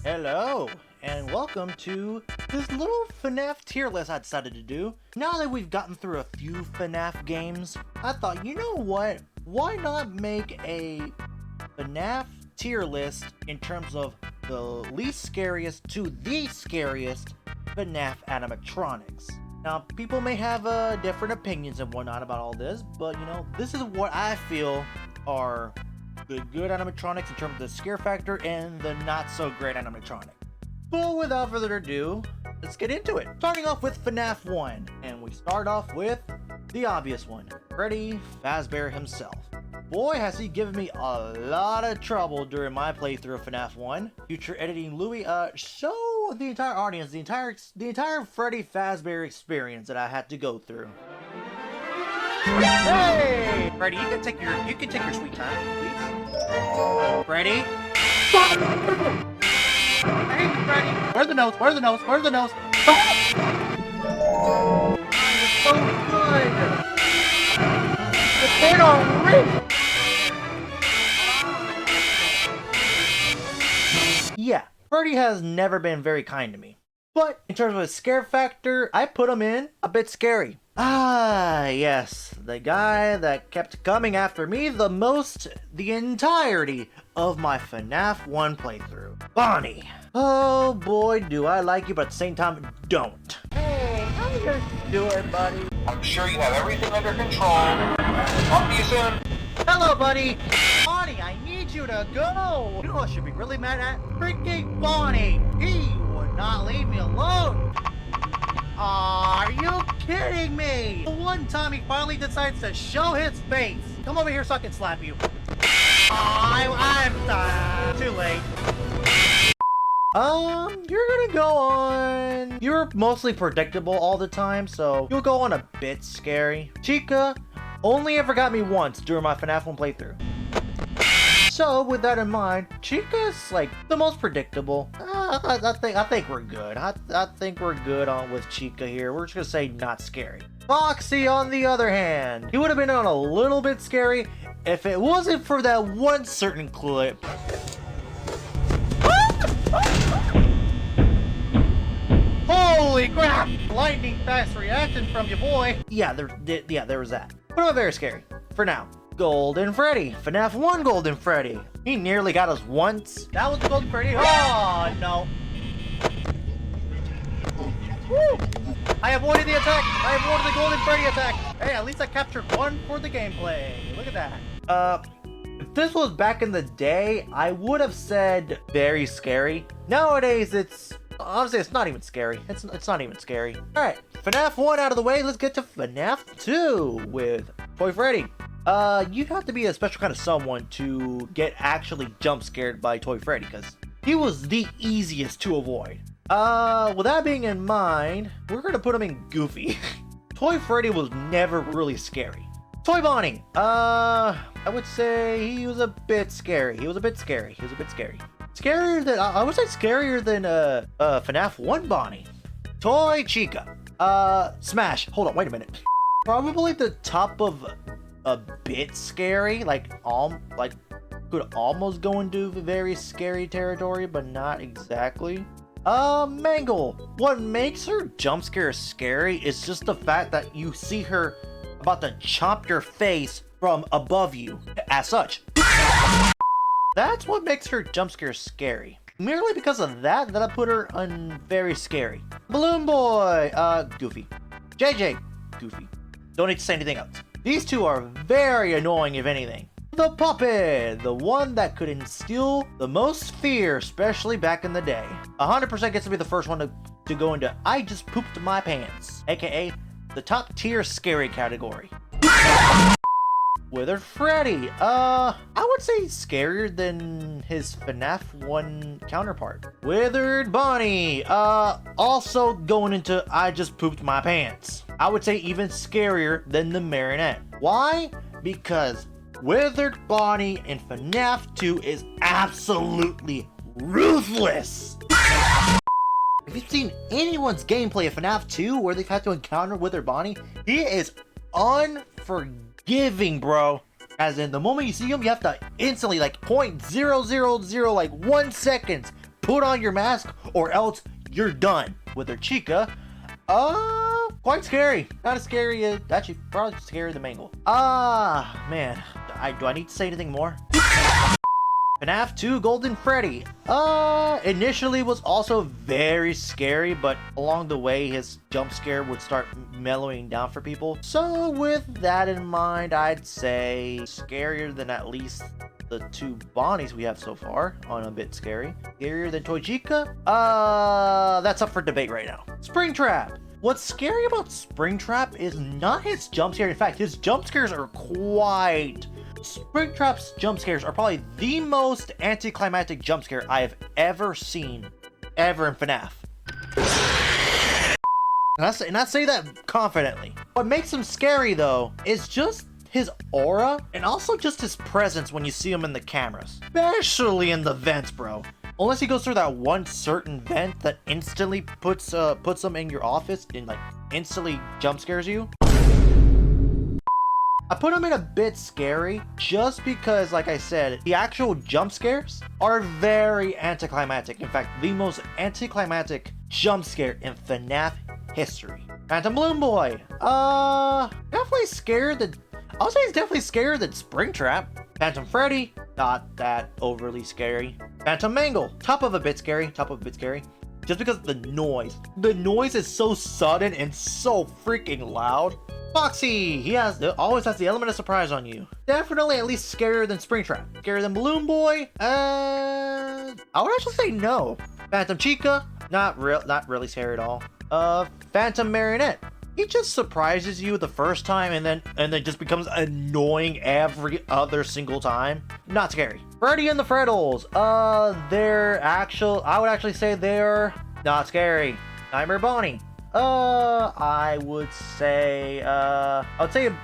Hello, and welcome to this little FNAF tier list I decided to do. Now that we've gotten through a few FNAF games, I thought, you know what? Why not make a FNAF tier list in terms of the least scariest to the scariest FNAF animatronics? Now, people may have different opinions and whatnot about all this, but you know, this is what I feel are the good animatronics in terms of the scare factor and the not so great animatronic. But without further ado, let's get into it. Starting off with FNAF 1, and we start off with the obvious one, Freddy Fazbear himself. Boy, has he given me a lot of trouble during my playthrough of FNAF 1. Future editing Louie, show the entire audience the entire Freddy Fazbear experience that I had to go through. Hey! Freddy, you can take your sweet time, please. Freddy? Hey, Freddy! Where's the nose? Where's the nose? Where's the nose? Oh, you're so good! The potato rip! Yeah, Freddy has never been very kind to me. But in terms of his scare factor, I put him in a bit scary. Ah, yes, the guy that kept coming after me the most the entirety of my FNAF 1 playthrough. Bonnie. Oh boy, do I like you, but at the same time, don't. Hey, how you doing, buddy? I'm sure you have everything under control. Talk to you soon. Hello, buddy. Bonnie, I need you to go. You know what I should be really mad at? Freaking Bonnie. He would not leave me alone. Are you kidding me? The one time he finally decides to show his face. Come over here so I can slap you. I'm too late. You're gonna go on. You're mostly predictable all the time, so you'll go on a bit scary. Chica only ever got me once during my FNAF 1 playthrough. So, with that in mind, Chica's like the most predictable. I think we're good. I think we're good on with Chica here. We're just gonna say not scary. Foxy, on the other hand, he would have been on a little bit scary if it wasn't for that one certain clip. Holy crap! Lightning fast reaction from your boy. Yeah, there was that. But not very scary for now. Golden Freddy, FNAF 1 Golden Freddy. He nearly got us once. That was the Golden Freddy. Oh no! Woo! I avoided the attack. I avoided the Golden Freddy attack. Hey, at least I captured one for the gameplay. Look at that. If this was back in the day, I would have said very scary. Nowadays, honestly, it's not even scary. It's not even scary. All right, FNAF 1 out of the way. Let's get to FNAF 2 with Toy Freddy. You'd have to be a special kind of someone to get actually jump scared by Toy Freddy, because he was the easiest to avoid. With that being in mind, we're gonna put him in Goofy. Toy Freddy was never really scary. Toy Bonnie, I would say he was a bit scary. Scarier than, I would say scarier than, FNAF 1 Bonnie. Toy Chica, Smash, hold on, wait a minute. Probably the top of a bit scary, could almost go into very scary territory, but not exactly. Mangle. What makes her jump scare scary is just the fact that you see her about to chomp your face from above you, as such. That's what makes her jump scare scary. Merely because of that I put her on very scary. Balloon Boy, Goofy. JJ, Goofy. Don't need to say anything else. These two are very annoying, if anything. The Puppet, the one that could instill the most fear, especially back in the day. 100% gets to be the first one to go into I just pooped my pants, aka the top tier scary category. Withered Freddy, I would say scarier than his FNAF 1 counterpart. Withered Bonnie, also going into I just pooped my pants. I would say even scarier than the Marionette. Why? Because Withered Bonnie in FNAF 2 is absolutely ruthless. If you've seen anyone's gameplay of FNAF 2 where they've had to encounter Withered Bonnie, he is unforgiving, bro. As in, the moment you see him, you have to instantly, like, 0.000, like, 1 second, put on your mask or else you're done. With her Chica, quite scary. Not as scary as, actually, probably scarier than Mangle. Man, do I need to say anything more? FNAF 2 Golden Freddy. Initially was also very scary, but along the way, his jump scare would start mellowing down for people. So with that in mind, I'd say scarier than at least the 2 Bonnies we have so far on A Bit Scary. Scarier than Toy Chica? That's up for debate right now. Springtrap. What's scary about Springtrap is not his jump scare. In fact, his jump scares are quite... Springtrap's jump scares are probably the most anticlimactic jump scare I have ever seen, ever in FNAF. And I say that confidently. What makes him scary though is just his aura and also just his presence when you see him in the cameras, especially in the vents, bro. Unless he goes through that one certain vent that instantly puts him in your office and like instantly jump scares you. I put him in A Bit Scary just because, like I said, the actual jump scares are very anticlimactic. In fact, the most anticlimactic jump scare in FNAF history. Phantom Balloon Boy. Definitely scared that. I'll say he's definitely scarier than Springtrap. Phantom Freddy, not that overly scary. Phantom Mangle, top of A Bit Scary, just because of the noise. The noise is so sudden and so freaking loud. Foxy, he always has the element of surprise on you. Definitely at least scarier than Springtrap. Scarier than Balloon Boy? I would actually say no. Phantom Chica, not really scary at all. Phantom Marionette. He just surprises you the first time and then just becomes annoying every other single time. Not scary. Freddy and the Freddles. I would actually say they're not scary. Nightmare Bonnie. I would say A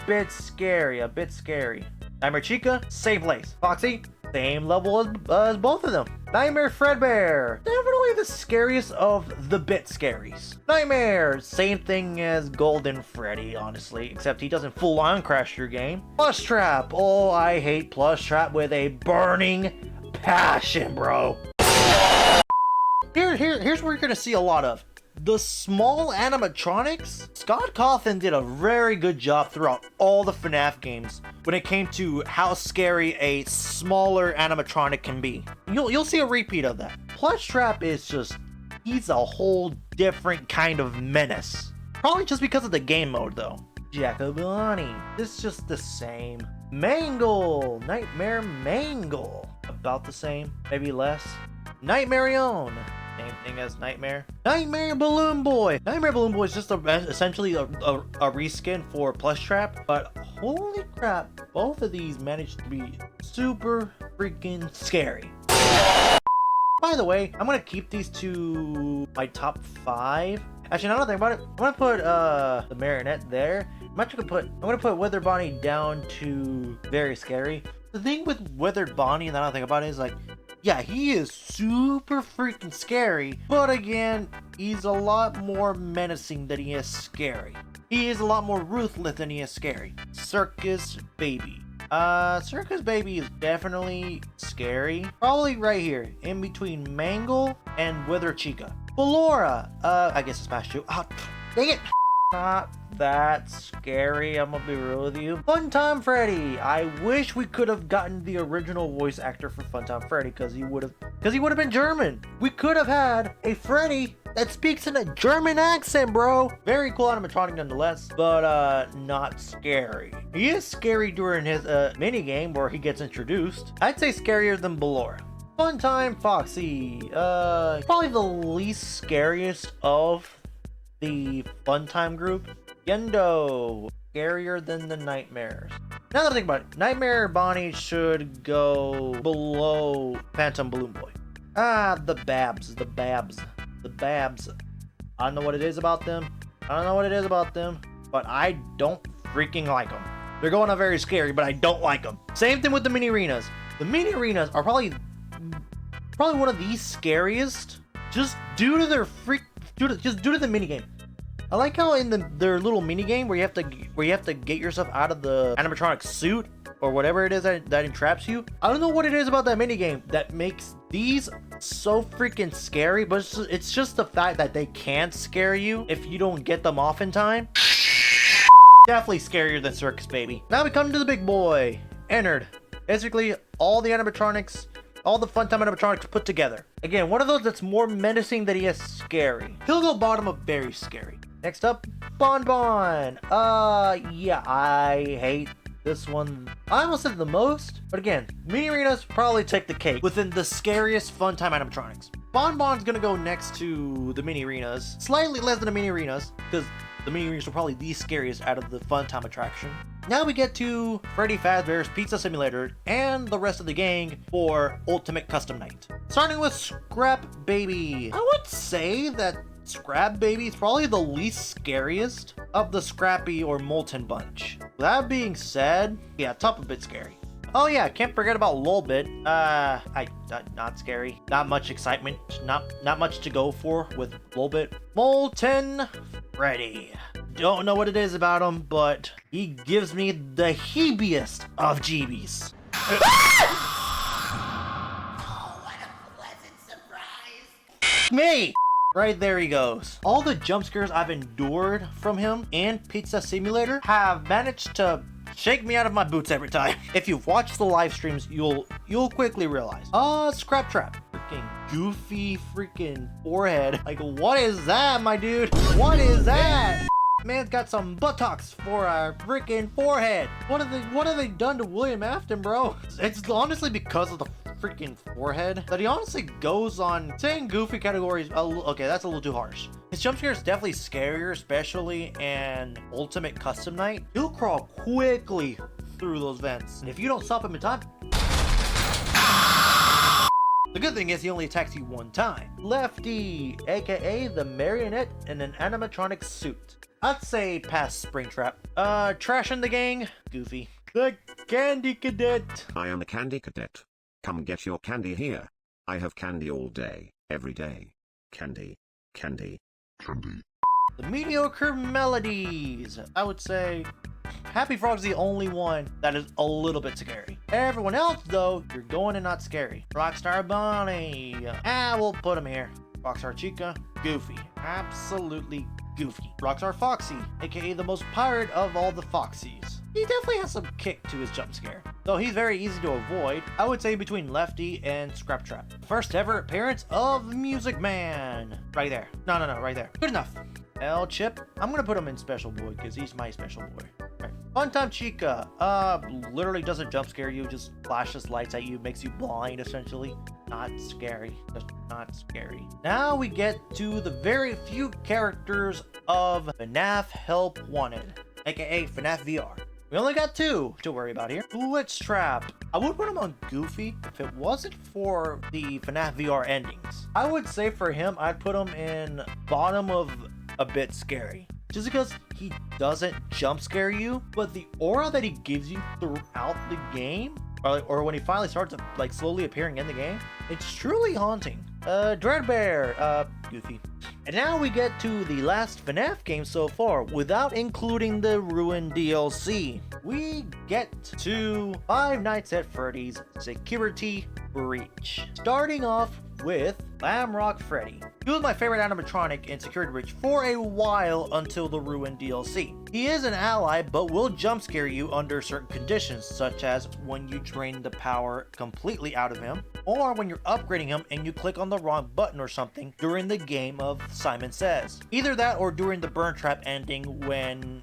bit scary. Nightmare Chica, same place. Foxy, same level as both of them. Nightmare Fredbear, definitely the scariest of the Bit Scaries. Nightmare, same thing as Golden Freddy, honestly, except he doesn't full-on crash your game. Plush Trap, oh, I hate Plush Trap with a burning passion, bro. Here's where you're gonna see a lot of. The small animatronics, Scott Cawthon did a very good job throughout all the FNAF games when it came to how scary a smaller animatronic can be. You'll see a repeat of that. Plush Trap is just, he's a whole different kind of menace. Probably just because of the game mode though. Jacobani, this is just the same. Mangle, Nightmare Mangle, about the same, maybe less. Nightmarion. Same thing as Nightmare. Nightmare Balloon Boy. Nightmare Balloon Boy is just essentially a reskin for Plush Trap, but holy crap, both of these managed to be super freaking scary. By the way, I'm gonna keep these to my top 5. Actually, now that I think about it, I'm gonna put the Marionette there. I'm gonna put Withered Bonnie down to very scary. The thing with Withered Bonnie, and I don't think about it, is like, yeah, he is super freaking scary, but again, he's a lot more menacing than he is scary. He is a lot more ruthless than he is scary. Circus Baby. Circus Baby is definitely scary. Probably right here, in between Mangle and Wither Chica. Ballora, I guess it's Smash 2. Oh, dang it! Not that scary, I'm gonna be real with you. Funtime Freddy. I wish we could have gotten the original voice actor for Funtime Freddy because he would have been German. We could have had a Freddy that speaks in a German accent, bro. Very cool animatronic nonetheless, but not scary. He is scary during his mini game where he gets introduced. I'd say scarier than Ballora. Funtime Foxy. Probably the least scariest of the Funtime group. Yendo, scarier than the Nightmares. Now that I think about it, Nightmare Bonnie should go below Phantom Balloon Boy. The Babs. I don't know what it is about them, but I don't freaking like them. They're going out very scary, but I don't like them. Same thing with the mini arenas. The mini arenas are probably one of the scariest, just due to their due to the mini game. I like how in their little mini game where you have to get yourself out of the animatronic suit or whatever it is that entraps you. I don't know what it is about that mini game that makes these so freaking scary, but it's just the fact that they can't scare you if you don't get them off in time. Definitely scarier than Circus Baby. Now we come to the big boy, Ennard. Basically, all the animatronics, all the Funtime animatronics put together. Again, one of those that's more menacing than he is scary. He'll go bottom of very scary. Next up, Bon Bon. Yeah, I hate this one. I almost said the most, but again, mini arenas probably take the cake within the scariest Funtime animatronics. Bon Bon's gonna go next to the mini arenas, slightly less than the mini arenas, because the mini arenas are probably the scariest out of the Funtime attraction. Now we get to Freddy Fazbear's Pizza Simulator and the rest of the gang for Ultimate Custom Night. Starting with Scrap Baby. I would say that Scrap Baby is probably the least scariest of the Scrappy or Molten bunch. That being said, yeah, top a bit scary. Oh yeah, can't forget about Lolbit. Not scary. Not much excitement. Not much to go for with Lolbit. Molten Freddy. Don't know what it is about him, but he gives me the heebiest of jeebies. Oh, what a pleasant surprise! Me! Right there he goes. All the jump scares I've endured from him and Pizza Simulator have managed to shake me out of my boots every time. If you've watched the live streams, you'll quickly realize. Scrap Trap. Freaking goofy freaking forehead. Like, what is that, my dude? What is that? Man's got some buttocks for a freaking forehead. What have they done to William Afton, bro? It's honestly because of the freaking forehead that he honestly goes on saying goofy categories. Okay, that's a little too harsh. His jump scare is definitely scarier, especially in Ultimate Custom Night. He'll crawl quickly through those vents, and if you don't stop him in time, the good thing is he only attacks you one time. Lefty, aka the marionette in an animatronic suit. I'd say pass Springtrap. Trash in the gang, Goofy. The Candy Cadet. I am a candy cadet. Come get your candy here. I have candy all day, every day. Candy, candy, candy. The Mediocre Melodies. I would say Happy Frog's the only one that is a little bit scary. Everyone else, though, you're going and not scary. Rockstar Bonnie. We'll put him here. Rockstar Chica, Goofy. Absolutely goofy. Rockstar Foxy, aka the most pirate of all the Foxies. He definitely has some kick to his jump scare, though he's very easy to avoid. I would say between Lefty and Scrap Trap. First ever appearance of Music Man. Right there. No, right there. Good enough. El Chip, I'm gonna put him in Special Boy because he's my special boy. Right. Funtime Chica, literally doesn't jump scare you, just flashes lights at you, makes you blind essentially. Not scary, just not scary. Now we get to the very few characters of FNAF Help Wanted, aka FNAF VR. We only got two to worry about here. Glitch Trap. I would put him on Goofy if it wasn't for the FNAF VR endings. I would say for him, I'd put him in bottom of a bit scary. Just because he doesn't jump scare you, but the aura that he gives you throughout the game, or when he finally starts like slowly appearing in the game, it's truly haunting. Dreadbear, Goofy. And now we get to the last FNAF game so far, without including the Ruin DLC. We get to Five Nights at Freddy's Security Breach. Starting off with Glamrock Freddy. He was my favorite animatronic in Security Breach for a while until the Ruin DLC. He is an ally, but will jump scare you under certain conditions, such as when you drain the power completely out of him, or when you're upgrading him and you click on the wrong button or something during the game of Simon Says. Either that or during the Burn Trap ending when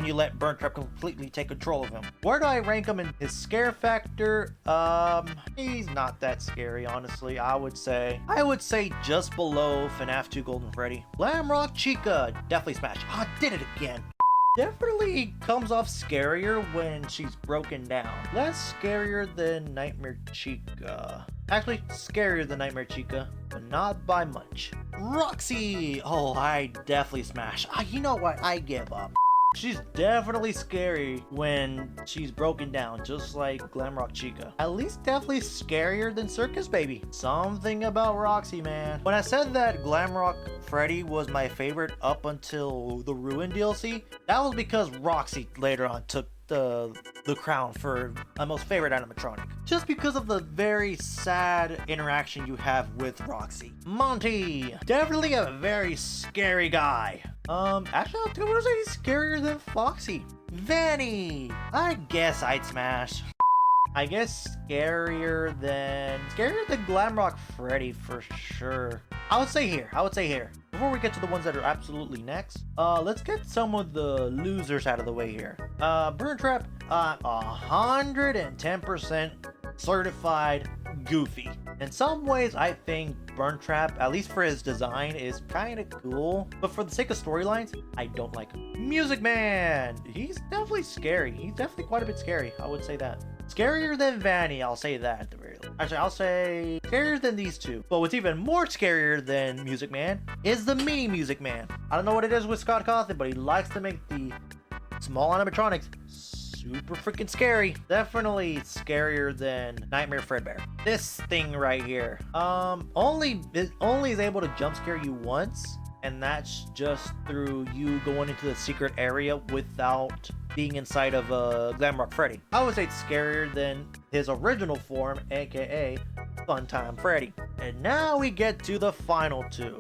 you let Burn Trap completely take control of him. Where do I rank him in his scare factor? He's not that scary, honestly. I would say just below FNAF 2 Golden Freddy. Glamrock Chica, definitely smash. I did it again. Definitely comes off scarier when she's broken down. Less scarier than Nightmare Chica. Actually, scarier than Nightmare Chica, but not by much. Roxy! Oh, I definitely smash. You know what? I give up. She's definitely scary when she's broken down, just like Glamrock Chica. At least definitely scarier than Circus Baby. Something about Roxy, man. When I said that Glamrock Freddy was my favorite up until the Ruin DLC, that was because Roxy later on took the crown for my most favorite animatronic, just because of the very sad interaction you have with Roxy. Monty, definitely a very scary guy. Actually, I'm gonna say he's scarier than Foxy. Vanny, I guess I'd smash. I guess scarier than Glamrock Freddy for sure. I would say here. Before we get to the ones that are absolutely next, let's get some of the losers out of the way here. Burn Trap, 110% certified goofy. In some ways, I think Burn Trap, at least for his design, is kind of cool. But for the sake of storylines, I don't like him. Music Man, he's definitely scary. He's definitely quite a bit scary. I would say that. Scarier than Vanny, I'll say that at the very least. Actually, I'll say scarier than these two. But what's even more scarier than Music Man is the mini Music Man. I don't know what it is with Scott Cawthon, but he likes to make the small animatronics super freaking scary. Definitely scarier than Nightmare Fredbear. This thing right here, only is able to jump scare you once, and that's just through you going into the secret area without being inside of Glamrock Freddy. I would say it's scarier than his original form, aka Funtime Freddy. And now we get to the final two,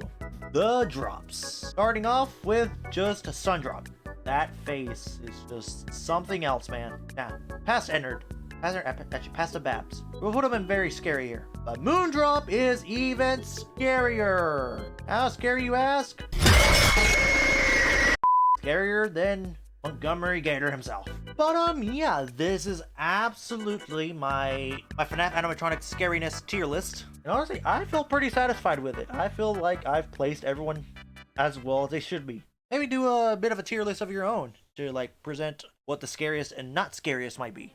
the drops. Starting off with just a Sundrop. That face is just something else, man. Now, past the Babs. We'll put him in very scary here. But Moondrop is even scarier. How scary, you ask? Scarier than Montgomery Gator himself. But yeah, this is absolutely my FNAF animatronic scariness tier list. And honestly, I feel pretty satisfied with it. I feel like I've placed everyone as well as they should be. Maybe do a bit of a tier list of your own to like present what the scariest and not scariest might be.